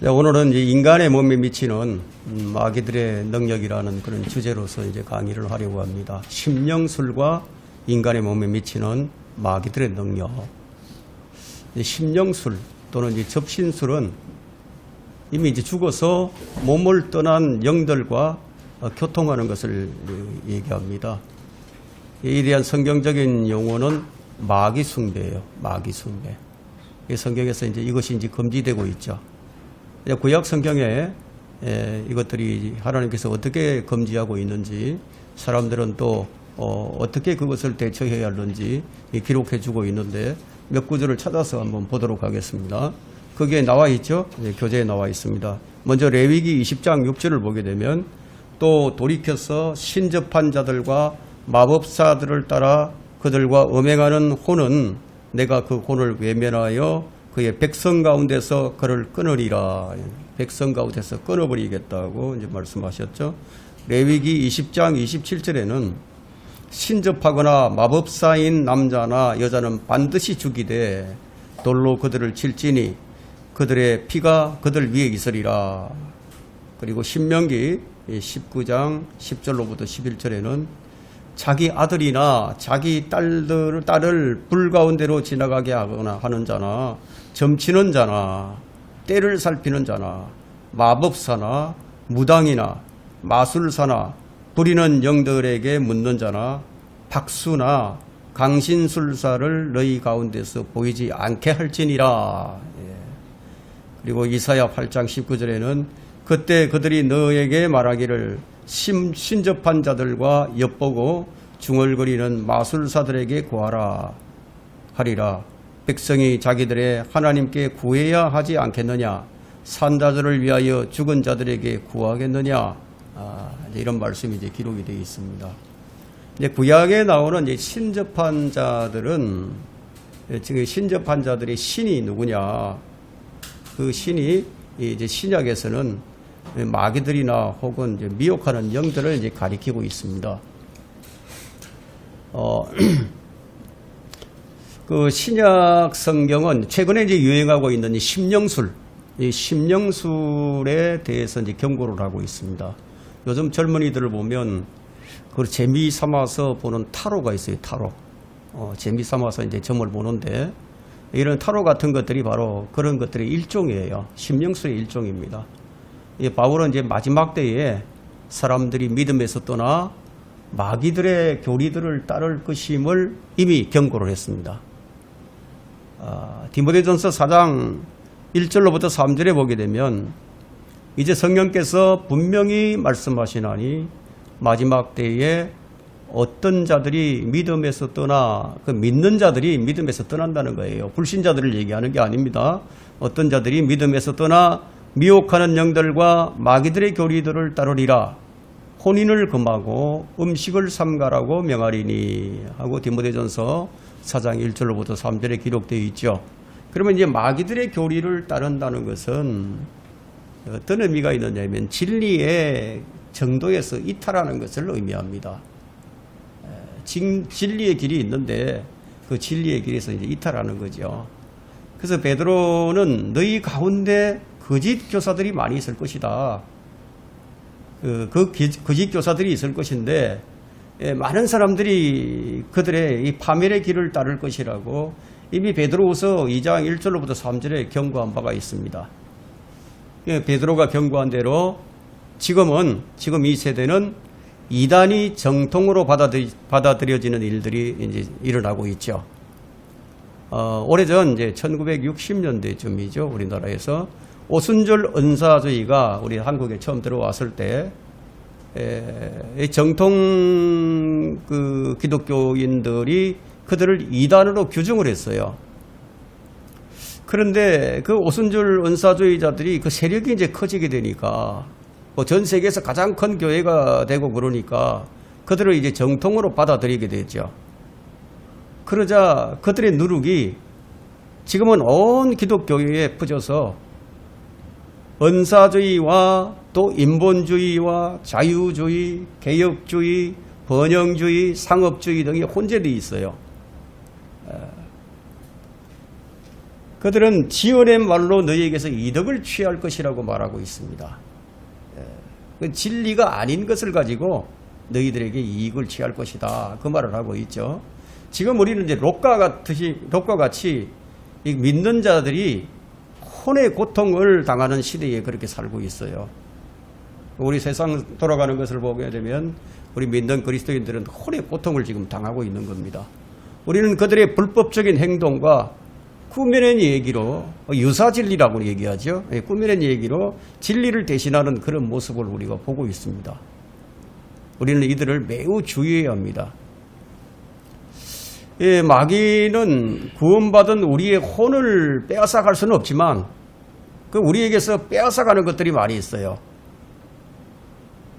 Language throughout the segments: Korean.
네, 오늘은 이제 인간의 몸에 미치는 마귀들의 능력이라는 그런 주제로서 이제 강의를 하려고 합니다. 심령술과 인간의 몸에 미치는 마귀들의 능력. 심령술 또는 이제 접신술은 이미 이제 죽어서 몸을 떠난 영들과 교통하는 것을 얘기합니다. 이에 대한 성경적인 용어는 마귀숭배예요. 마귀숭배. 성경에서 이제 이것이 이제 금지되고 있죠. 구약 성경에 이것들이 하나님께서 어떻게 금지하고 있는지, 사람들은 또 어떻게 그것을 대처해야 하는지 기록해 주고 있는데, 몇 구절을 찾아서 한번 보도록 하겠습니다. 거기에 나와 있죠. 교재에 나와 있습니다. 먼저 레위기 20장 6절을 보게 되면, 또 돌이켜서 신접한 자들과 마법사들을 따라 그들과 음행하는 혼은 내가 그 혼을 외면하여 그의 백성 가운데서 그를 끊으리라. 백성 가운데서 끊어버리겠다고 이제 말씀하셨죠. 레위기 20장 27절에는 신접하거나 마법사인 남자나 여자는 반드시 죽이되 돌로 그들을 칠지니 그들의 피가 그들 위에 있으리라. 그리고 신명기 19장 10절로부터 11절에는 자기 아들이나 자기 딸을 불 가운데로 지나가게 하거나 하는 자나, 점치는 자나, 때를 살피는 자나, 마법사나, 무당이나, 마술사나, 부리는 영들에게 묻는 자나, 박수나 강신술사를 너희 가운데서 보이지 않게 할지니라. 그리고 이사야 8장 19절에는 그때 그들이 너에게 말하기를 신접한 자들과 엿보고 중얼거리는 마술사들에게 구하라 하리라. 백성이 자기들의 하나님께 구해야 하지 않겠느냐? 산 자들을 위하여 죽은 자들에게 구하겠느냐? 이런 말씀이 이제 기록이 되어 있습니다. 이제 구약에 나오는 이제 신접한 자들은, 지금 신접한 자들의 신이 누구냐? 그 신이 이제 신약에서는 마귀들이나 혹은 이제 미혹하는 영들을 이제 가리키고 있습니다. 그 신약 성경은 최근에 이제 유행하고 있는 이 심령술, 이 심령술에 대해서 이제 경고를 하고 있습니다. 요즘 젊은이들을 보면 그걸 재미 삼아서 보는 타로가 있어요. 타로. 재미 삼아서 이제 점을 보는데, 이런 타로 같은 것들이 바로 그런 것들의 일종이에요. 심령술의 일종입니다. 바울은 이제 마지막 때에 사람들이 믿음에서 떠나 마귀들의 교리들을 따를 것임을 이미 경고를 했습니다. 디모데전서 4장 1절로부터 3절에 보게 되면, 이제 성령께서 분명히 말씀하시나니 마지막 때에 어떤 자들이 믿음에서 떠나, 그 믿는 자들이 믿음에서 떠난다는 거예요. 불신자들을 얘기하는 게 아닙니다. 어떤 자들이 믿음에서 떠나 미혹하는 영들과 마귀들의 교리들을 따르리라. 혼인을 금하고 음식을 삼가라고 명하리니 하고 디모데전서 4장 1절로부터 3절에 기록되어 있죠. 그러면 이제 마귀들의 교리를 따른다는 것은 어떤 의미가 있느냐면 진리의 정도에서 이탈하는 것을 의미합니다. 진리의 길이 있는데 그 진리의 길에서 이제 이탈하는 거죠. 그래서 베드로는 너희 가운데 거짓 교사들이 많이 있을 것이다. 그 거짓 교사들이 있을 것인데, 많은 사람들이 그들의 이 파멸의 길을 따를 것이라고 이미 베드로후서 2장 1절로부터 3절에 경고한 바가 있습니다. 베드로가 경고한 대로 지금 이 세대는 이단이 정통으로 받아들여지는 일들이 이제 일어나고 있죠. 오래전 이제 1960년대쯤이죠. 우리나라에서 오순절 은사주의가 우리 한국에 처음 들어왔을 때 정통 그 기독교인들이 그들을 이단으로 규정을 했어요. 그런데 그 오순절 은사주의자들이 그 세력이 이제 커지게 되니까, 전 세계에서 가장 큰 교회가 되고 그러니까 그들을 이제 정통으로 받아들이게 되죠. 그러자 그들의 누룩이 지금은 온 기독교회에 퍼져서 은사주의와 또 인본주의와 자유주의, 개혁주의, 번영주의, 상업주의 등이 혼재되어 있어요. 그들은 지어낸 말로 너희에게서 이득을 취할 것이라고 말하고 있습니다. 그 진리가 아닌 것을 가지고 너희들에게 이익을 취할 것이다. 그 말을 하고 있죠. 지금 우리는 이제 롯과 같이 이 믿는 자들이 혼의 고통을 당하는 시대에 그렇게 살고 있어요. 우리 세상 돌아가는 것을 보게 되면 우리 믿는 그리스도인들은 혼의 고통을 지금 당하고 있는 겁니다. 우리는 그들의 불법적인 행동과 꾸며낸 얘기로, 유사진리라고 얘기하죠. 꾸며낸 얘기로 진리를 대신하는 그런 모습을 우리가 보고 있습니다. 우리는 이들을 매우 주의해야 합니다. 마귀는 구원받은 우리의 혼을 빼앗아갈 수는 없지만 그 우리에게서 빼앗아가는 것들이 많이 있어요.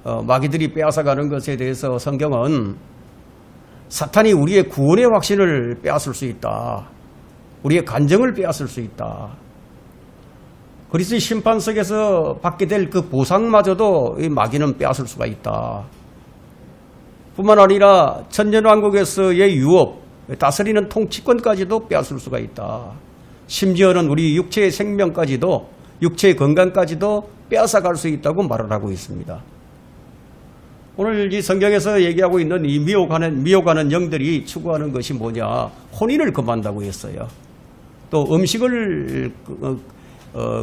마귀들이 빼앗아가는 것에 대해서 성경은 사탄이 우리의 구원의 확신을 빼앗을 수 있다. 우리의 간정을 빼앗을 수 있다. 그리스도의 심판석에서 받게 될 그 보상마저도 이 마귀는 빼앗을 수가 있다. 뿐만 아니라 천년왕국에서의 유업, 다스리는 통치권까지도 빼앗을 수가 있다. 심지어는 우리 육체의 생명까지도, 육체의 건강까지도 빼앗아갈 수 있다고 말을 하고 있습니다. 오늘 이 성경에서 얘기하고 있는 이 미혹하는 영들이 추구하는 것이 뭐냐? 혼인을 금한다고 했어요. 또 음식을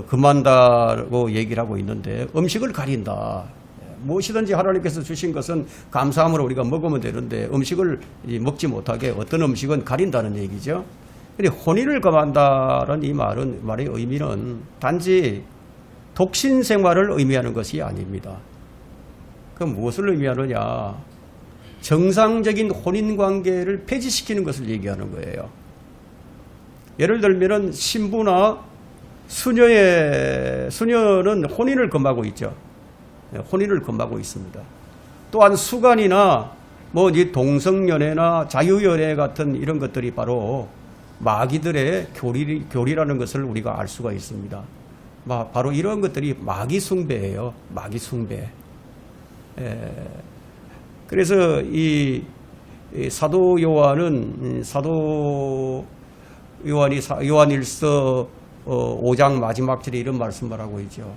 금한다고 얘기를 하고 있는데 음식을 가린다. 무엇이든지 하나님께서 주신 것은 감사함으로 우리가 먹으면 되는데 음식을 먹지 못하게 어떤 음식은 가린다는 얘기죠. 근데 혼인을 금한다는 이 말의 의미는 단지 독신 생활을 의미하는 것이 아닙니다. 그 무엇을 의미하느냐? 정상적인 혼인 관계를 폐지시키는 것을 얘기하는 거예요. 예를 들면은 신부나 수녀는 혼인을 금하고 있죠. 혼인을 금하고 있습니다. 또한 수간이나 동성연애나 자유연애 같은 이런 것들이 바로 마귀들의 교리라는 것을 우리가 알 수가 있습니다. 바로 이런 것들이 마귀 숭배예요. 마귀 숭배. 그래서 이 사도 요한이 요한일서 5장 마지막 절에 이런 말씀을 하고 있죠.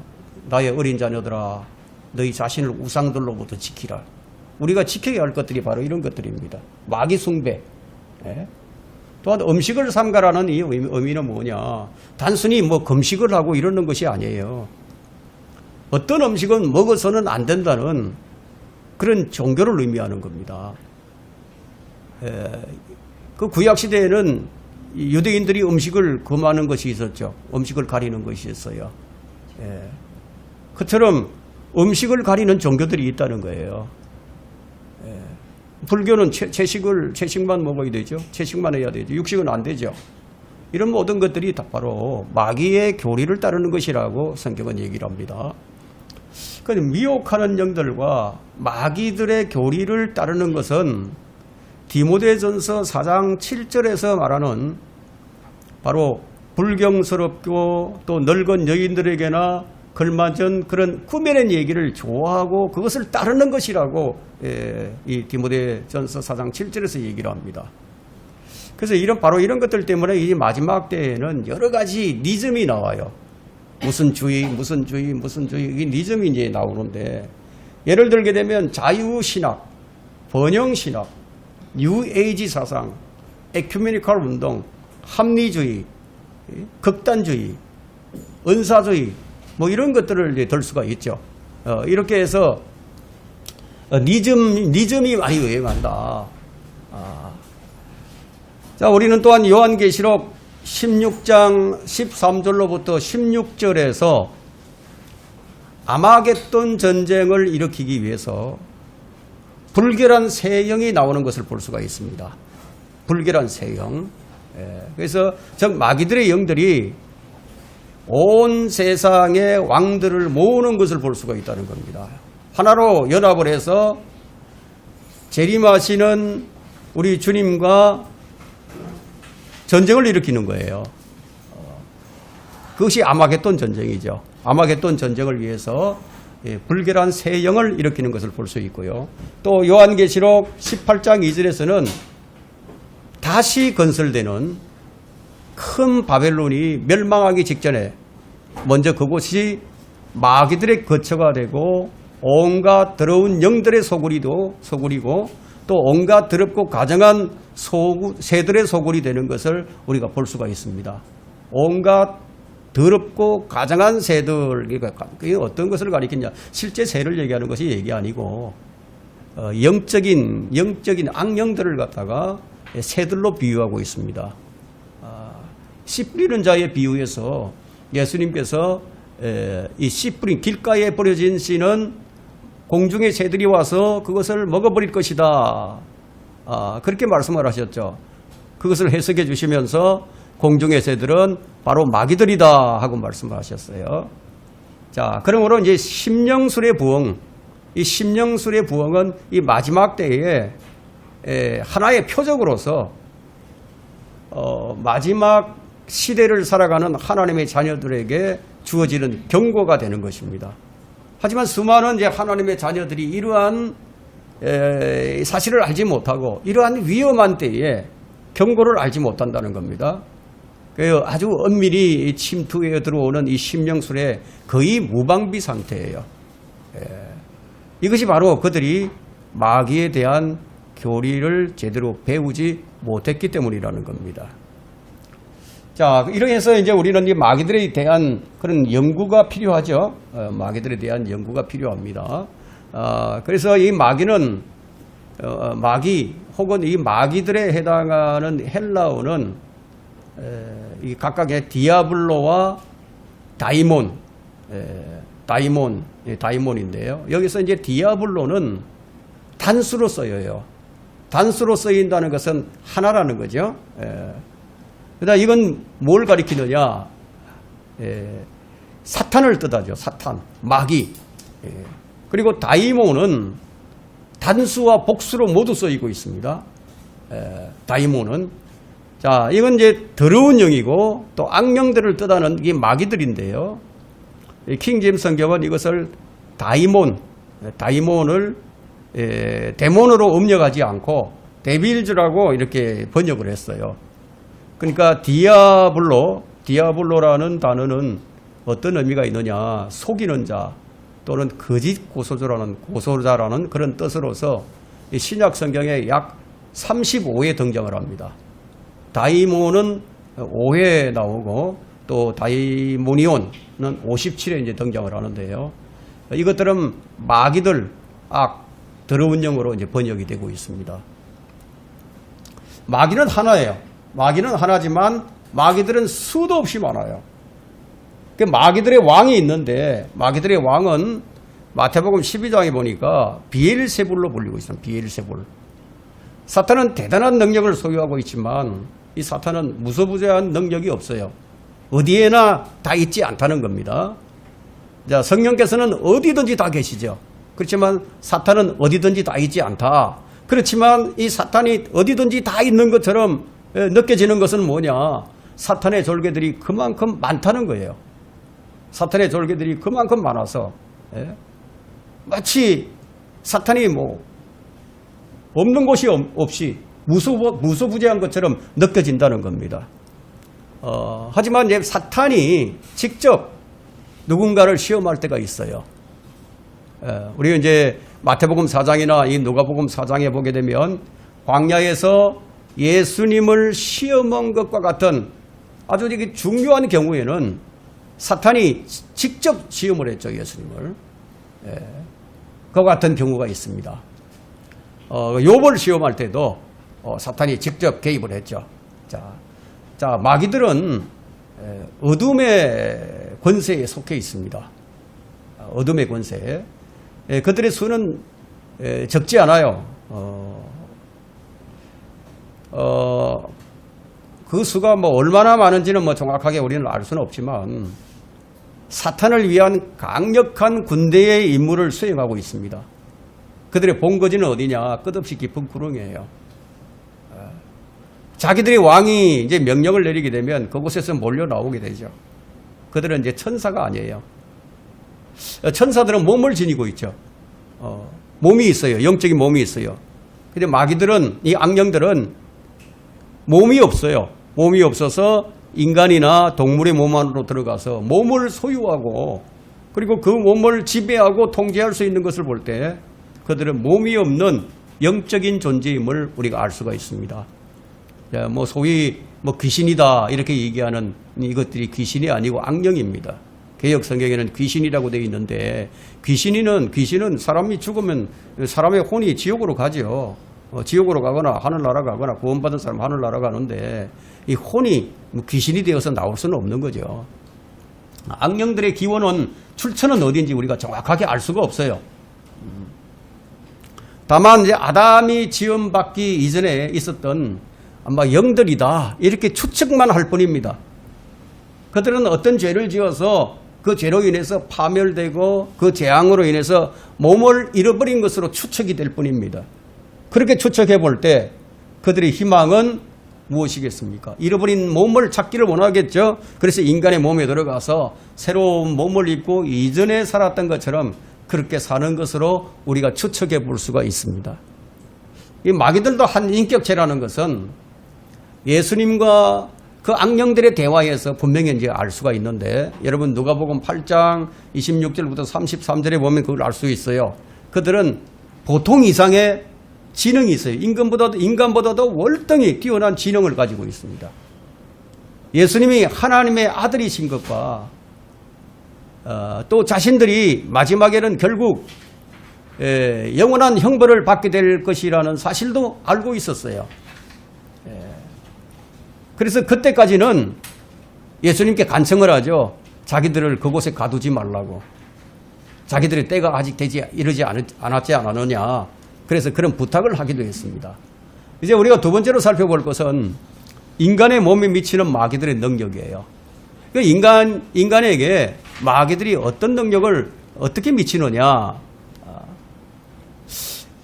나의 어린 자녀들아, 너희 자신을 우상들로부터 지키라. 우리가 지켜야 할 것들이 바로 이런 것들입니다. 마귀 숭배. 또한 음식을 삼가라는 이 의미는 뭐냐? 단순히 금식을 하고 이러는 것이 아니에요. 어떤 음식은 먹어서는 안 된다는 그런 종교를 의미하는 겁니다. 그 구약시대에는 유대인들이 음식을 금하는 것이 있었죠. 음식을 가리는 것이 있어요. 그처럼 음식을 가리는 종교들이 있다는 거예요. 불교는 채식만 먹어야 되죠. 채식만 해야 되죠. 육식은 안 되죠. 이런 모든 것들이 다 바로 마귀의 교리를 따르는 것이라고 성경은 얘기를 합니다. 미혹하는 영들과 마귀들의 교리를 따르는 것은 디모데전서 4장 7절에서 말하는 바로 불경스럽고 또 늙은 여인들에게나 걸맞은 그런 꾸며낸 얘기를 좋아하고 그것을 따르는 것이라고 이 디모데전서 4장 7절에서 얘기를 합니다. 그래서 바로 이런 것들 때문에 이 마지막 때에는 여러 가지 니즘이 나와요. 무슨 주의, 이 니즘이 이제 나오는데, 예를 들게 되면 자유신학, 번영신학, 뉴에이지 사상, 에큐메니컬 운동, 합리주의, 극단주의, 은사주의, 이런 것들을 들 수가 있죠. 이렇게 해서 니즘이 많이 유행한다. 자, 우리는 또한 요한계시록 16장 13절로부터 16절에서 아마겟돈 전쟁을 일으키기 위해서 불결한 새 영이 나오는 것을 볼 수가 있습니다. 불결한 새 영. 그래서 마귀들의 영들이 온 세상의 왕들을 모으는 것을 볼 수가 있다는 겁니다. 하나로 연합을 해서 재림하시는 우리 주님과 전쟁을 일으키는 거예요. 그것이 아마겟돈 전쟁이죠. 아마겟돈 전쟁을 위해서 불결한 새 영을 일으키는 것을 볼 수 있고요. 또 요한계시록 18장 2절에서는 다시 건설되는 큰 바벨론이 멸망하기 직전에 먼저 그곳이 마귀들의 거처가 되고 온갖 더러운 영들의 소굴이고 또 온갖 더럽고 가증한 새들의 소굴이 되는 것을 우리가 볼 수가 있습니다. 온갖 더럽고 가증한 새들, 그게 어떤 것을 가리키냐? 실제 새를 얘기하는 것이 얘기 아니고 영적인 악령들을 갖다가 새들로 비유하고 있습니다. 씨 뿌리는 자의 비유에서 예수님께서 이 씨 뿌린 길가에 버려진 씨는 공중의 새들이 와서 그것을 먹어버릴 것이다. 그렇게 말씀을 하셨죠. 그것을 해석해 주시면서 공중의 새들은 바로 마귀들이다 하고 말씀을 하셨어요. 자, 그러므로 이제 심령술의 부흥, 이 심령술의 부흥은 이 마지막 때에 하나의 표적으로서 마지막 시대를 살아가는 하나님의 자녀들에게 주어지는 경고가 되는 것입니다. 하지만 수많은 이제 하나님의 자녀들이 이러한 사실을 알지 못하고 이러한 위험한 때에 경고를 알지 못한다는 겁니다. 그래서 아주 엄밀히 침투해 들어오는 이 심령술의 거의 무방비 상태예요. 이것이 바로 그들이 마귀에 대한 교리를 제대로 배우지 못했기 때문이라는 겁니다. 자, 이렇게 해서 이제 우리는 이 마귀들에 대한 그런 연구가 필요하죠. 마귀들에 대한 연구가 필요합니다. 그래서 이 마귀는 마귀 혹은 이 마귀들에 해당하는 헬라어는 이 각각의 디아블로와 다이몬인데요. 여기서 이제 디아블로는 단수로 쓰여요. 단수로 쓰인다는 것은 하나라는 거죠. 그러나 이건 뭘 가리키느냐? 사탄을 뜻하죠. 사탄, 마귀. 그리고 다이몬은 단수와 복수로 모두 쓰이고 있습니다. 다이몬은. 자, 이건 이제 더러운 영이고 또 악령들을 뜻하는 이 마귀들인데요. 킹제임스 성경은 이것을 다이몬을 데몬으로 음력하지 않고 데빌즈라고 이렇게 번역을 했어요. 그러니까 디아블로라는 단어는 어떤 의미가 있느냐? 속이는 자 또는 거짓 고소자라는 그런 뜻으로서 신약 성경에 약 35회 등장을 합니다. 다이몬은 5회 나오고 또 다이모니온은 57회 이제 등장을 하는데요. 이것들은 마귀들, 더러운 영으로 이제 번역이 되고 있습니다. 마귀는 하나예요. 마귀는 하나지만 마귀들은 수도 없이 많아요. 마귀들의 왕이 있는데 마귀들의 왕은 마태복음 12장에 보니까 비엘세불로 불리고 있습니다. 비엘세불. 사탄은 대단한 능력을 소유하고 있지만 이 사탄은 무소부재한 능력이 없어요. 어디에나 다 있지 않다는 겁니다. 자, 성령께서는 어디든지 다 계시죠. 그렇지만 사탄은 어디든지 다 있지 않다. 그렇지만 이 사탄이 어디든지 다 있는 것처럼 느껴지는 것은 뭐냐? 사탄의 졸개들이 그만큼 많다는 거예요. 사탄의 졸개들이 그만큼 많아서 마치 사탄이 없는 곳이 없이 무소부재한 것처럼 느껴진다는 겁니다. 하지만 이제 사탄이 직접 누군가를 시험할 때가 있어요. 우리가 이제 마태복음 4장이나 이 누가복음 4장에 보게 되면 광야에서 예수님을 시험한 것과 같은 아주 중요한 경우에는 사탄이 직접 시험을 했죠. 예수님을. 그와 같은 경우가 있습니다. 욥을 시험할 때도 사탄이 직접 개입을 했죠. 자, 마귀들은 어둠의 권세에 속해 있습니다. 어둠의 권세. 그들의 수는 적지 않아요. 그 수가 얼마나 많은지는 정확하게 우리는 알 수는 없지만 사탄을 위한 강력한 군대의 임무를 수행하고 있습니다. 그들의 본거지는 어디냐? 끝없이 깊은 구렁이에요. 자기들의 왕이 이제 명령을 내리게 되면 그곳에서 몰려 나오게 되죠. 그들은 이제 천사가 아니에요. 천사들은 몸을 지니고 있죠. 몸이 있어요. 영적인 몸이 있어요. 근데 마귀들은, 이 악령들은 몸이 없어요. 몸이 없어서 인간이나 동물의 몸 안으로 들어가서 몸을 소유하고 그리고 그 몸을 지배하고 통제할 수 있는 것을 볼 때 그들은 몸이 없는 영적인 존재임을 우리가 알 수가 있습니다. 뭐 소위 뭐 귀신이다 이렇게 얘기하는 이것들이 귀신이 아니고 악령입니다. 개역 성경에는 귀신이라고 되어 있는데 귀신은 사람이 죽으면 사람의 혼이 지옥으로 가죠. 지옥으로 가거나 하늘나라 가거나 구원받은 사람 하늘나라 가는데 이 혼이 귀신이 되어서 나올 수는 없는 거죠. 악령들의 기원은 출처는 어딘지 우리가 정확하게 알 수가 없어요. 다만 이제 아담이 지음받기 이전에 있었던 아마 영들이다 이렇게 추측만 할 뿐입니다. 그들은 어떤 죄를 지어서 그 죄로 인해서 파멸되고 그 재앙으로 인해서 몸을 잃어버린 것으로 추측이 될 뿐입니다. 그렇게 추측해 볼 때 그들의 희망은 무엇이겠습니까? 잃어버린 몸을 찾기를 원하겠죠. 그래서 인간의 몸에 들어가서 새로운 몸을 입고 이전에 살았던 것처럼 그렇게 사는 것으로 우리가 추측해 볼 수가 있습니다. 이 마귀들도 한 인격체라는 것은 예수님과 그 악령들의 대화에서 분명히 이제 알 수가 있는데 여러분 누가복음 8장 26절부터 33절에 보면 그걸 알 수 있어요. 그들은 보통 이상의 지능이 있어요. 인간보다도 월등히 뛰어난 지능을 가지고 있습니다. 예수님이 하나님의 아들이신 것과 또 자신들이 마지막에는 결국 영원한 형벌을 받게 될 것이라는 사실도 알고 있었어요. 그래서 그때까지는 예수님께 간청을 하죠. 자기들을 그곳에 가두지 말라고. 자기들의 때가 아직 이르지 않았지 않았느냐. 그래서 그런 부탁을 하기도 했습니다. 이제 우리가 두 번째로 살펴볼 것은 인간의 몸에 미치는 마귀들의 능력이에요. 인간에게 마귀들이 어떤 능력을 어떻게 미치느냐.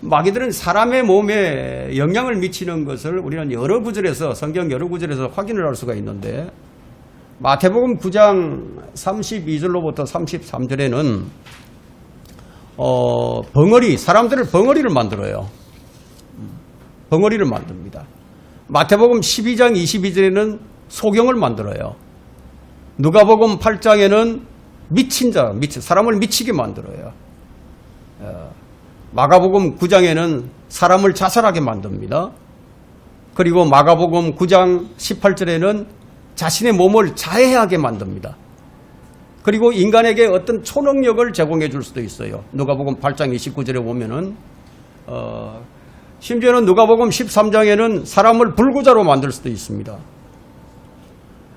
마귀들은 사람의 몸에 영향을 미치는 것을 우리는 여러 구절에서 성경 여러 구절에서 확인을 할 수가 있는데 마태복음 9장 32절로부터 33절에는 사람들을 벙어리를 만들어요. 벙어리를 만듭니다. 마태복음 12장 22절에는 소경을 만들어요. 누가복음 8장에는 사람을 미치게 만들어요. 마가복음 9장에는 사람을 자살하게 만듭니다. 그리고 마가복음 9장 18절에는 자신의 몸을 자해하게 만듭니다. 그리고 인간에게 어떤 초능력을 제공해 줄 수도 있어요. 누가복음 8장 29절에 보면은 심지어는 누가복음 13장에는 사람을 불구자로 만들 수도 있습니다.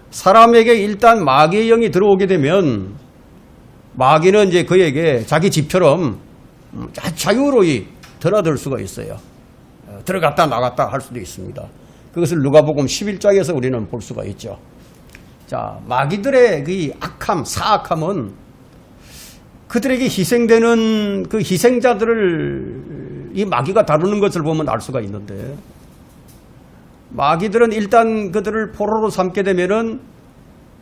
사람에게 일단 마귀의 영이 들어오게 되면 마귀는 이제 그에게 자기 집처럼 자유로이 드나들 수가 있어요. 들어갔다 나갔다 할 수도 있습니다. 그것을 누가복음 11장에서 우리는 볼 수가 있죠. 자, 마귀들의 그 악함, 사악함은 그들에게 희생되는 그 희생자들을 이 마귀가 다루는 것을 보면 알 수가 있는데 마귀들은 일단 그들을 포로로 삼게 되면은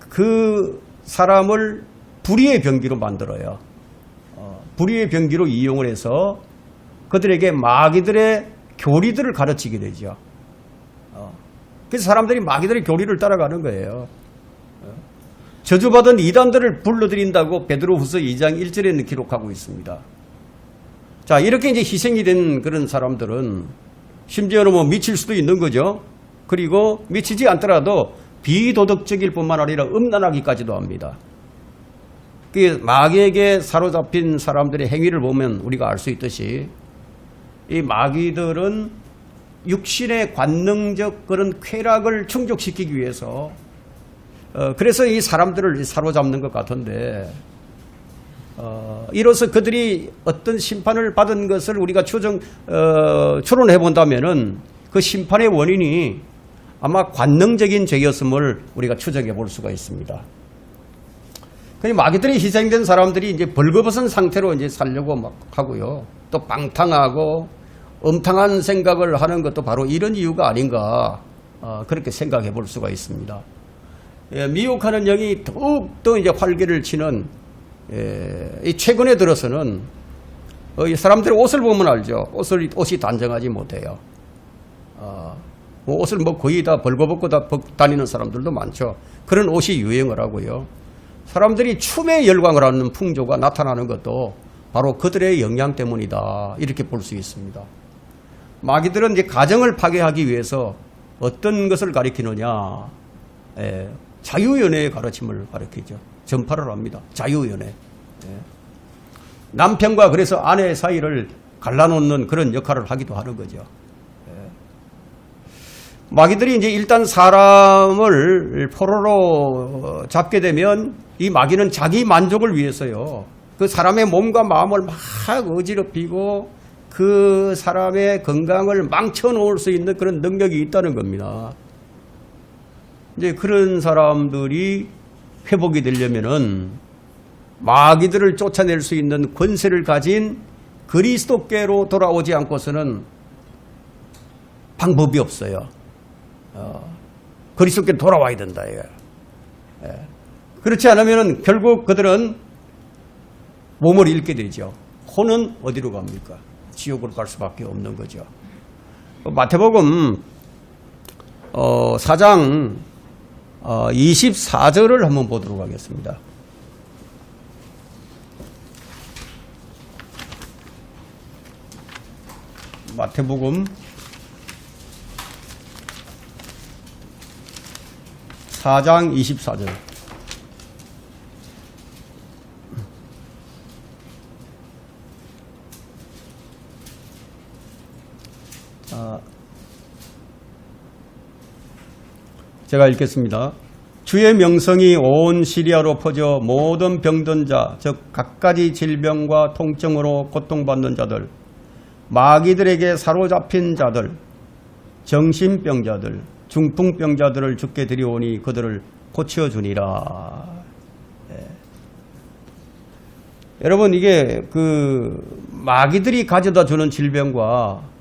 그 사람을 불의의 병기로 만들어요. 불의의 병기로 이용을 해서 그들에게 마귀들의 교리들을 가르치게 되죠. 그래서 사람들이 마귀들의 교리를 따라가는 거예요. 저주받은 이단들을 불러들인다고 베드로후서 2장 1절에는 기록하고 있습니다. 자, 이렇게 이제 희생이 된 그런 사람들은 심지어는 뭐 미칠 수도 있는 거죠. 그리고 미치지 않더라도 비도덕적일 뿐만 아니라 음란하기까지도 합니다. 그 마귀에게 사로잡힌 사람들의 행위를 보면 우리가 알 수 있듯이 이 마귀들은 육신의 관능적 그런 쾌락을 충족시키기 위해서 그래서 이 사람들을 사로잡는 것 같은데 이로써 그들이 어떤 심판을 받은 것을 우리가 추론해 본다면은 그 심판의 원인이 아마 관능적인 죄였음을 우리가 추정해 볼 수가 있습니다. 마귀들이 희생된 사람들이 이제 벌거벗은 상태로 이제 살려고 막 하고요. 또 방탕하고 엄탕한 생각을 하는 것도 바로 이런 이유가 아닌가 그렇게 생각해 볼 수가 있습니다. 미혹하는 영이 더욱더 이제 활개를 치는 최근에 들어서는 이 사람들의 옷을 보면 알죠. 옷이 단정하지 못해요. 옷을 뭐 거의 다 벌거벗고 다 다니는 사람들도 많죠. 그런 옷이 유행을 하고요. 사람들이 춤에 열광을 하는 풍조가 나타나는 것도 바로 그들의 영향 때문이다. 이렇게 볼 수 있습니다. 마귀들은 이제 가정을 파괴하기 위해서 어떤 것을 가리키느냐. 자유연애의 가르침을 가르치죠. 전파를 합니다. 자유연애. 남편과 그래서 아내 사이를 갈라놓는 그런 역할을 하기도 하는 거죠. 마귀들이 이제 일단 사람을 포로로 잡게 되면 이 마귀는 자기 만족을 위해서요. 그 사람의 몸과 마음을 막 어지럽히고 그 사람의 건강을 망쳐놓을 수 있는 그런 능력이 있다는 겁니다. 이제 그런 사람들이 회복이 되려면은 마귀들을 쫓아낼 수 있는 권세를 가진 그리스도께로 돌아오지 않고서는 방법이 없어요. 그리스도께 돌아와야 된다. 그렇지 않으면 결국 그들은 몸을 잃게 되죠. 혼은 어디로 갑니까? 지옥으로 갈 수밖에 없는 거죠. 마태복음 4장 24절을 한번 보도록 하겠습니다. 마태복음 4장 24절. 제가 읽겠습니다. 주의 명성이 온 시리아로 퍼져 모든 병든 자, 즉 갖가지 질병과 통증으로 고통받는 자들, 마귀들에게 사로잡힌 자들, 정신병자들, 중풍병자들을 주께 드리오니 그들을 고쳐주니라. 여러분, 이게 그 마귀들이 가져다 주는 질병과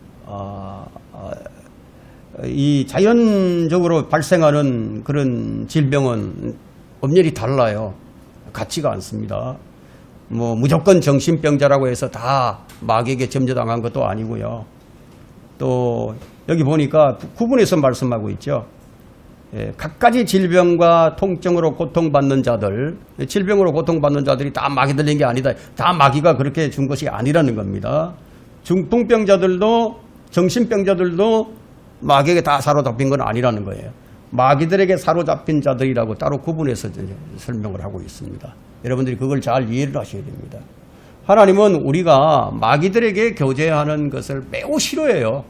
이 자연적으로 발생하는 그런 질병은 엄연히 달라요. 같지가 않습니다. 뭐 무조건 정신병자라고 해서 다 마귀에게 점령당한 것도 아니고요. 또 여기 보니까 구분해서 말씀하고 있죠. 갖가지 질병과 통증으로 고통받는 자들, 질병으로 고통받는 자들이 다 마귀 들린 게 아니다. 다 마귀가 그렇게 준 것이 아니라는 겁니다. 중풍병자들도 정신병자들도 마귀에게 다 사로잡힌 건 아니라는 거예요. 마귀들에게 사로잡힌 자들이라고 따로 구분해서 설명을 하고 있습니다. 여러분들이 그걸 잘 이해를 하셔야 됩니다. 하나님은 우리가 마귀들에게 교제하는 것을 매우 싫어해요.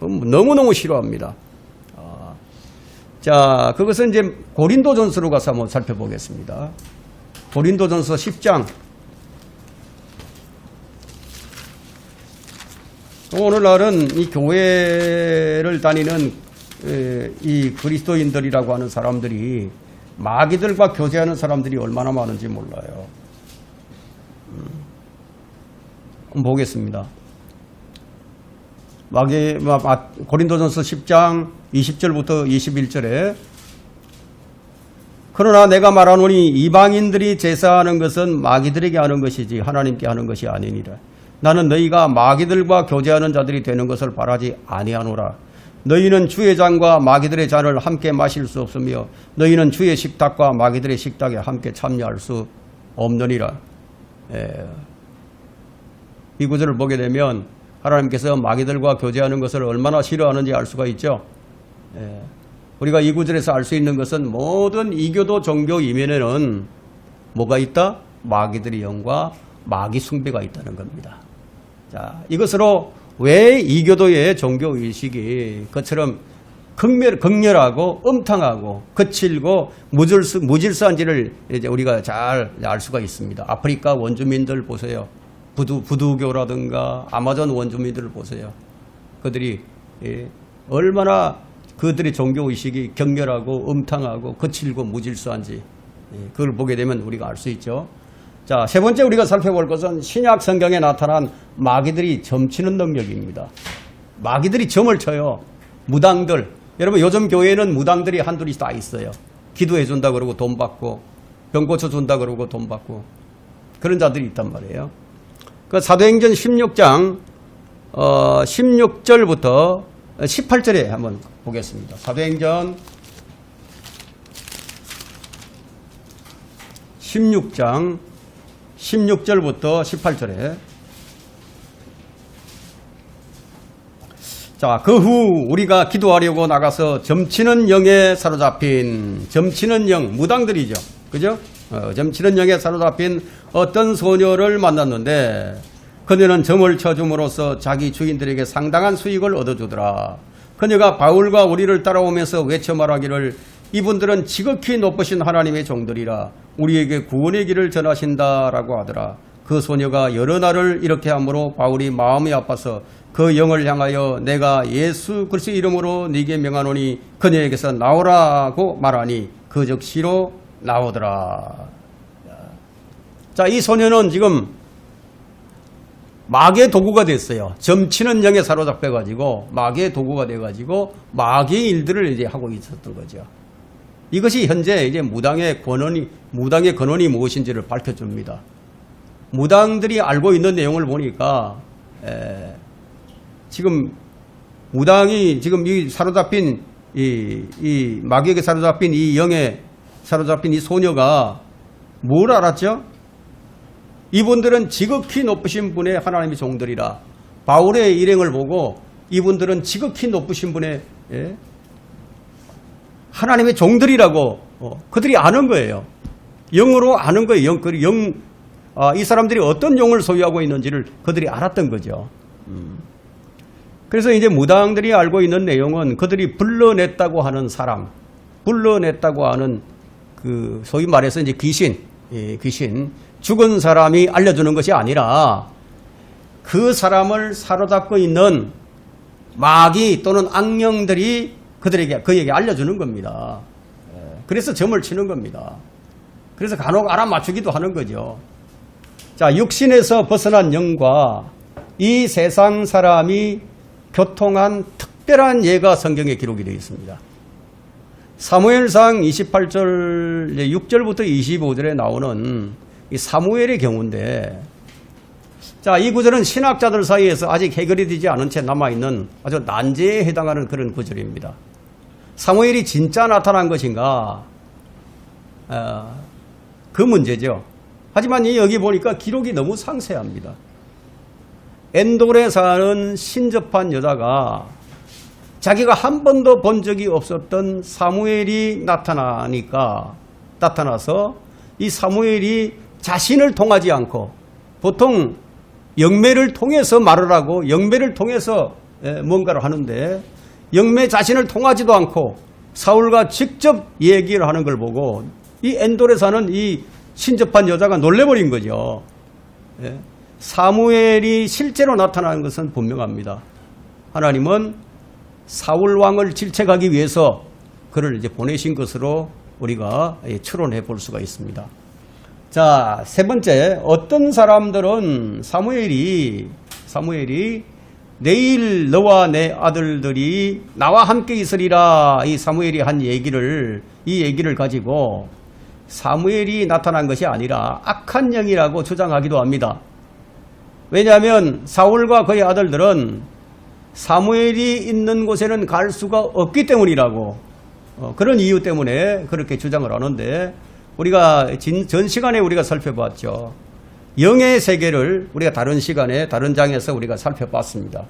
너무너무 싫어합니다. 자, 그것은 이제 고린도전서로 가서 한번 살펴보겠습니다. 고린도전서 10장. 오늘날은 이 교회를 다니는 이 그리스도인들이라고 하는 사람들이 마귀들과 교제하는 사람들이 얼마나 많은지 몰라요. 한번 보겠습니다. 고린도전서 10장 20절부터 21절에 그러나 내가 말하노니 이방인들이 제사하는 것은 마귀들에게 하는 것이지 하나님께 하는 것이 아니니라. 나는 너희가 마귀들과 교제하는 자들이 되는 것을 바라지 아니하노라. 너희는 주의 잔과 마귀들의 잔을 함께 마실 수 없으며 너희는 주의 식탁과 마귀들의 식탁에 함께 참여할 수 없느니라. 이 구절을 보게 되면 하나님께서 마귀들과 교제하는 것을 얼마나 싫어하는지 알 수가 있죠. 우리가 이 구절에서 알 수 있는 것은 모든 이교도 종교 이면에는 뭐가 있다? 마귀들의 영과 마귀 숭배가 있다는 겁니다. 자, 이것으로 왜 이교도의 종교의식이 그처럼 극렬하고 음탕하고 거칠고 무질서한지를 이제 우리가 잘 알 수가 있습니다. 아프리카 원주민들 보세요. 부두교라든가 아마존 원주민들을 보세요. 그들이 얼마나 그들의 종교의식이 격렬하고 음탕하고 거칠고 무질서한지 그걸 보게 되면 우리가 알 수 있죠. 자, 세 번째 우리가 살펴볼 것은 신약 성경에 나타난 마귀들이 점치는 능력입니다. 마귀들이 점을 쳐요. 무당들. 여러분 요즘 교회에는 무당들이 한둘이 다 있어요. 기도해 준다 그러고 돈 받고 병 고쳐준다 그러고 돈 받고 그런 자들이 있단 말이에요. 그 사도행전 16장 16절부터 18절에 한번 보겠습니다. 사도행전 16장 16절부터 18절에 자, 그 후 우리가 기도하려고 나가서 점치는 영에 사로잡힌 점치는 영 무당들이죠. 그죠? 점치는 영에 사로잡힌 어떤 소녀를 만났는데 그녀는 점을 쳐줌으로써 자기 주인들에게 상당한 수익을 얻어주더라. 그녀가 바울과 우리를 따라오면서 외쳐 말하기를 이분들은 지극히 높으신 하나님의 종들이라 우리에게 구원의 길을 전하신다라고 하더라. 그 소녀가 여러 날을 이렇게 함으로 바울이 마음이 아파서 그 영을 향하여 내가 예수 그리스도의 이름으로 네게 명하노니 그녀에게서 나오라고 말하니 그 즉시로 나오더라. 자, 이 소녀는 지금 마귀의 도구가 됐어요. 점치는 영에 사로잡혀가지고 마귀의 도구가 돼가지고 마귀의 일들을 이제 하고 있었던 거죠. 이것이 현재 이제 무당의 근원이 무엇인지를 밝혀줍니다. 무당들이 알고 있는 내용을 보니까 지금 무당이 지금 이 사로잡힌 이 마귀에게 사로잡힌 이 영에 사로잡힌 이 소녀가 뭘 알았죠? 이분들은 지극히 높으신 분의 하나님의 종들이라. 바울의 일행을 보고 이분들은 지극히 높으신 분의 하나님의 종들이라고 그들이 아는 거예요. 영으로 아는 거예요. 이 사람들이 어떤 영을 소유하고 있는지를 그들이 알았던 거죠. 그래서 이제 무당들이 알고 있는 내용은 그들이 불러냈다고 하는 사람, 불러냈다고 하는 그 소위 말해서 이제 귀신, 죽은 사람이 알려주는 것이 아니라 그 사람을 사로잡고 있는 마귀 또는 악령들이 그에게 알려주는 겁니다. 그래서 점을 치는 겁니다. 그래서 간혹 알아맞추기도 하는 거죠. 자, 육신에서 벗어난 영과 이 세상 사람이 교통한 특별한 예가 성경에 기록이 되어 있습니다. 사무엘상 28절 6절부터 25절에 나오는 이 사무엘의 경우인데, 자, 이 구절은 신학자들 사이에서 아직 해결이 되지 않은 채 남아있는 아주 난제에 해당하는 그런 구절입니다. 사무엘이 진짜 나타난 것인가? 그 문제죠. 하지만 여기 보니까 기록이 너무 상세합니다. 엔돌에 사는 신접한 여자가 자기가 한 번도 본 적이 없었던 사무엘이 나타나서 이 사무엘이 자신을 통하지 않고, 보통 영매를 통해서 말을 하고 영매를 통해서 뭔가를 하는데 영매 자신을 통하지도 않고 사울과 직접 얘기를 하는 걸 보고 이 엔돌에 사는 이 신접한 여자가 놀래버린 거죠. 사무엘이 실제로 나타나는 것은 분명합니다. 하나님은 사울 왕을 질책하기 위해서 그를 이제 보내신 것으로 우리가 추론해 볼 수가 있습니다. 자, 세 번째, 어떤 사람들은 사무엘이 내일 너와 내 아들들이 나와 함께 있으리라, 이 사무엘이 한 이 얘기를 가지고 사무엘이 나타난 것이 아니라 악한 영이라고 주장하기도 합니다. 왜냐하면 사울과 그의 아들들은 사무엘이 있는 곳에는 갈 수가 없기 때문이라고, 그런 이유 때문에 그렇게 주장을 하는데, 우리가 전 시간에 우리가 살펴봤죠. 영의 세계를 우리가 다른 시간에 다른 장에서 우리가 살펴봤습니다.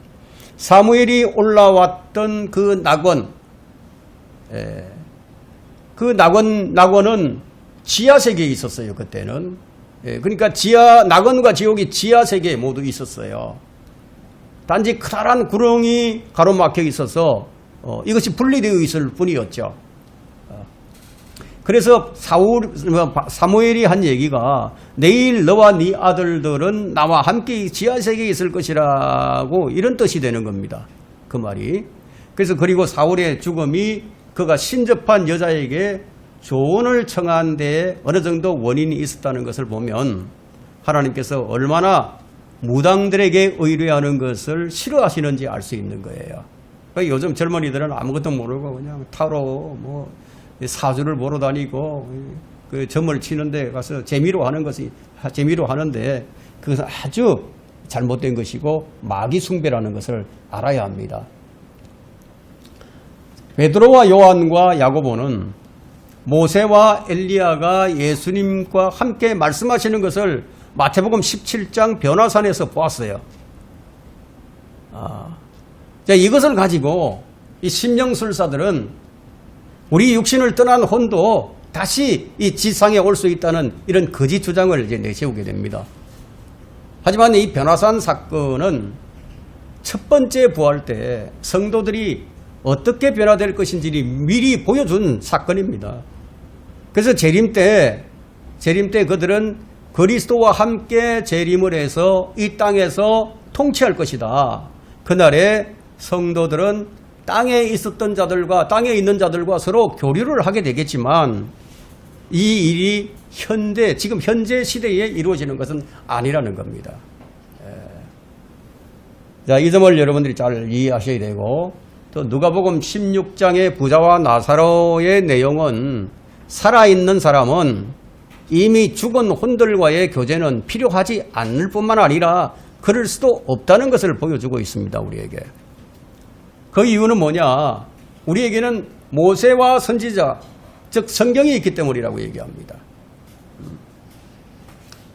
사무엘이 올라왔던 그 낙원, 그 낙원은 지하 세계에 있었어요. 그때는. 그러니까 낙원과 지옥이 지하 세계에 모두 있었어요. 단지 커다란 구렁이 가로막혀 있어서 이것이 분리되어 있을 뿐이었죠. 그래서 사무엘이 한 얘기가 내일 너와 네 아들들은 나와 함께 지하 세계에 있을 것이라고, 이런 뜻이 되는 겁니다. 그 말이. 그래서 그리고 사울의 죽음이 그가 신접한 여자에게 조언을 청한 데에 어느 정도 원인이 있었다는 것을 보면 하나님께서 얼마나 무당들에게 의뢰하는 것을 싫어하시는지 알 수 있는 거예요. 그러니까 요즘 젊은이들은 아무것도 모르고 그냥 타로 사주를 보러 다니고 그 점을 치는데 가서 재미로 하는데 그것은 아주 잘못된 것이고 마귀 숭배라는 것을 알아야 합니다. 베드로와 요한과 야고보는 모세와 엘리야가 예수님과 함께 말씀하시는 것을 마태복음 17장 변화산에서 보았어요. 자, 이것을 가지고 이 심령술사들은 우리 육신을 떠난 혼도 다시 이 지상에 올 수 있다는 이런 거짓 주장을 이제 내세우게 됩니다. 하지만 이 변화산 사건은 첫 번째 부활 때 성도들이 어떻게 변화될 것인지를 미리 보여준 사건입니다. 그래서 재림 때 그들은 그리스도와 함께 재림을 해서 이 땅에서 통치할 것이다. 그날에 성도들은 땅에 있었던 자들과 땅에 있는 자들과 서로 교류를 하게 되겠지만 이 일이 지금 현재 시대에 이루어지는 것은 아니라는 겁니다. 자, 이 점을 여러분들이 잘 이해하셔야 되고, 또 누가복음 16장의 부자와 나사로의 내용은 살아있는 사람은 이미 죽은 혼들과의 교제는 필요하지 않을 뿐만 아니라 그럴 수도 없다는 것을 보여주고 있습니다. 우리에게. 그 이유는 뭐냐? 우리에게는 모세와 선지자, 즉 성경이 있기 때문이라고 얘기합니다.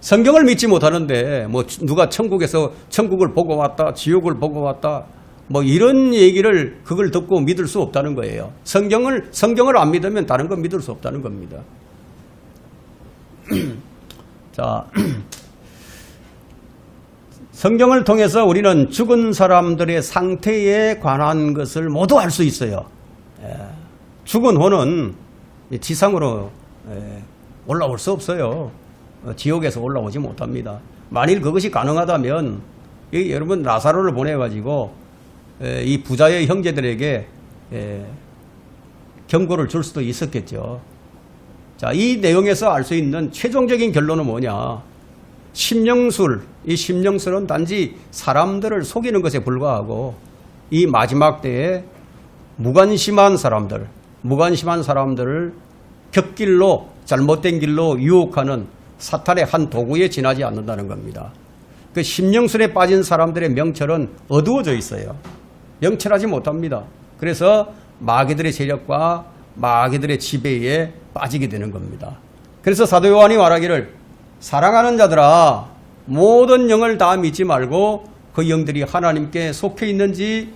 성경을 믿지 못하는데 뭐 누가 천국을 보고 왔다, 지옥을 보고 왔다, 뭐 이런 얘기를 그걸 듣고 믿을 수 없다는 거예요. 성경을 안 믿으면 다른 건 믿을 수 없다는 겁니다. 자, 성경을 통해서 우리는 죽은 사람들의 상태에 관한 것을 모두 알 수 있어요. 죽은 혼은 지상으로 올라올 수 없어요. 지옥에서 올라오지 못합니다. 만일 그것이 가능하다면 여러분 나사로를 보내가지고 이 부자의 형제들에게 경고를 줄 수도 있었겠죠. 자, 이 내용에서 알 수 있는 최종적인 결론은 뭐냐? 이 심령술은 단지 사람들을 속이는 것에 불과하고 이 마지막 때에 무관심한 사람들을 곁길로 잘못된 길로 유혹하는 사탄의 한 도구에 지나지 않는다는 겁니다. 그 심령술에 빠진 사람들의 명철은 어두워져 있어요. 명철하지 못합니다. 그래서 마귀들의 세력과 마귀들의 지배에 빠지게 되는 겁니다. 그래서 사도 요한이 말하기를 사랑하는 자들아 모든 영을 다 믿지 말고 그 영들이 하나님께 속해 있는지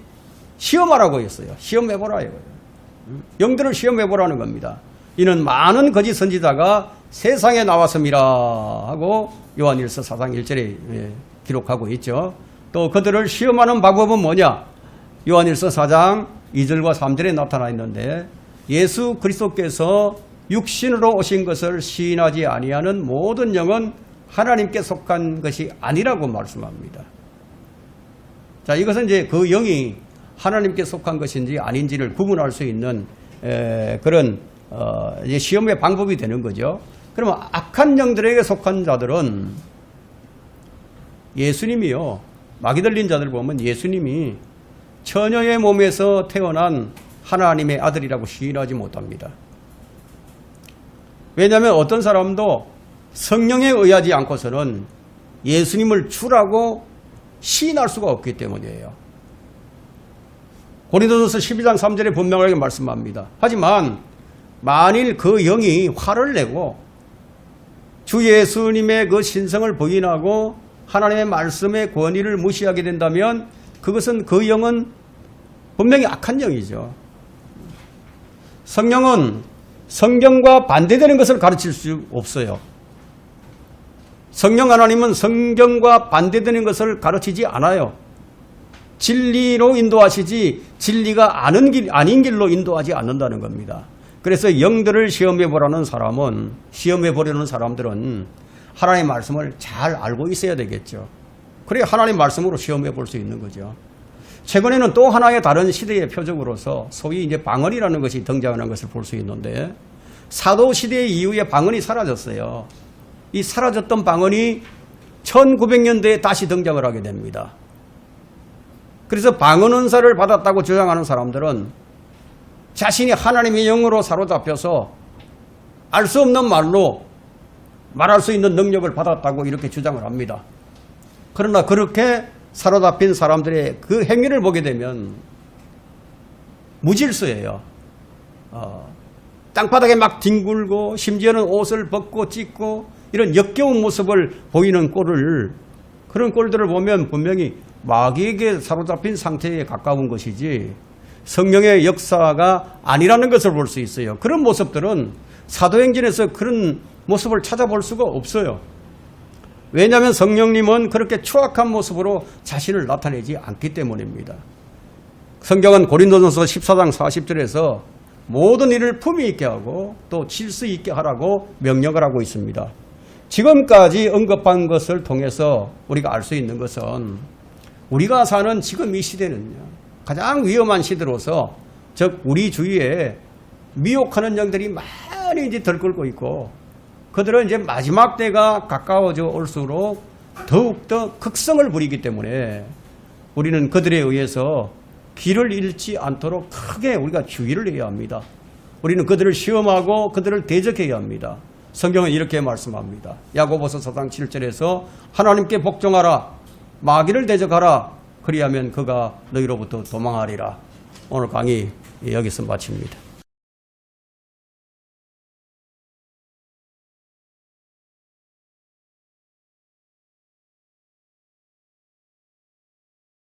시험하라고 했어요. 시험해보라 이거예요. 영들을 시험해보라는 겁니다. 이는 많은 거짓 선지자가 세상에 나왔음이라 하고 요한일서 4장 1절에 기록하고 있죠. 또 그들을 시험하는 방법은 뭐냐? 요한일서 4장 2절과 3절에 나타나 있는데 예수 그리스도께서 육신으로 오신 것을 시인하지 아니하는 모든 영은 하나님께 속한 것이 아니라고 말씀합니다. 자, 이것은 이제 그 영이 하나님께 속한 것인지 아닌지를 구분할 수 있는 그런 이제 시험의 방법이 되는 거죠. 그러면 악한 영들에게 속한 자들은 예수님이요. 마귀 들린 자들 보면 예수님이 처녀의 몸에서 태어난 하나님의 아들이라고 시인하지 못합니다. 왜냐하면 어떤 사람도 성령에 의하지 않고서는 예수님을 주라고 시인할 수가 없기 때문이에요. 고린도전서 12장 3절에 분명하게 말씀합니다. 하지만 만일 그 영이 화를 내고 주 예수님의 그 신성을 부인하고 하나님의 말씀의 권위를 무시하게 된다면 그것은 그 영은 분명히 악한 영이죠. 성령은 성경과 반대되는 것을 가르칠 수 없어요. 성령 하나님은 성경과 반대되는 것을 가르치지 않아요. 진리로 인도하시지 진리가 아닌 길로 인도하지 않는다는 겁니다. 그래서 영들을 시험해보려는 사람들은 하나님의 말씀을 잘 알고 있어야 되겠죠. 그래야 하나님의 말씀으로 시험해볼 수 있는 거죠. 최근에는 또 하나의 다른 시대의 표적으로서 소위 이제 방언이라는 것이 등장하는 것을 볼 수 있는데 사도 시대 이후에 방언이 사라졌어요. 이 사라졌던 방언이 1900년대에 다시 등장을 하게 됩니다. 그래서 방언 은사를 받았다고 주장하는 사람들은 자신이 하나님의 영으로 사로잡혀서 알 수 없는 말로 말할 수 있는 능력을 받았다고 이렇게 주장을 합니다. 그러나 그렇게 사로잡힌 사람들의 그 행위를 보게 되면 무질서예요. 땅바닥에 막 뒹굴고 심지어는 옷을 벗고 찢고 이런 역겨운 모습을 보이는 그런 꼴들을 보면 분명히 마귀에게 사로잡힌 상태에 가까운 것이지 성령의 역사가 아니라는 것을 볼 수 있어요. 그런 모습들은 사도행전에서 그런 모습을 찾아볼 수가 없어요. 왜냐하면 성령님은 그렇게 추악한 모습으로 자신을 나타내지 않기 때문입니다. 성경은 고린도전서 14장 40절에서 모든 일을 품위 있게 하고 또 질서 있게 하라고 명령을 하고 있습니다. 지금까지 언급한 것을 통해서 우리가 알 수 있는 것은 우리가 사는 지금 이 시대는요, 가장 위험한 시대로서 즉 우리 주위에 미혹하는 영들이 많이 이제 들끓고 있고 그들은 이제 마지막 때가 가까워져 올수록 더욱더 극성을 부리기 때문에 우리는 그들에 의해서 길을 잃지 않도록 크게 우리가 주의를 해야 합니다. 우리는 그들을 시험하고 그들을 대적해야 합니다. 성경은 이렇게 말씀합니다. 야고보서 4장 7절에서 하나님께 복종하라, 마귀를 대적하라, 그리하면 그가 너희로부터 도망하리라. 오늘 강의 여기서 마칩니다.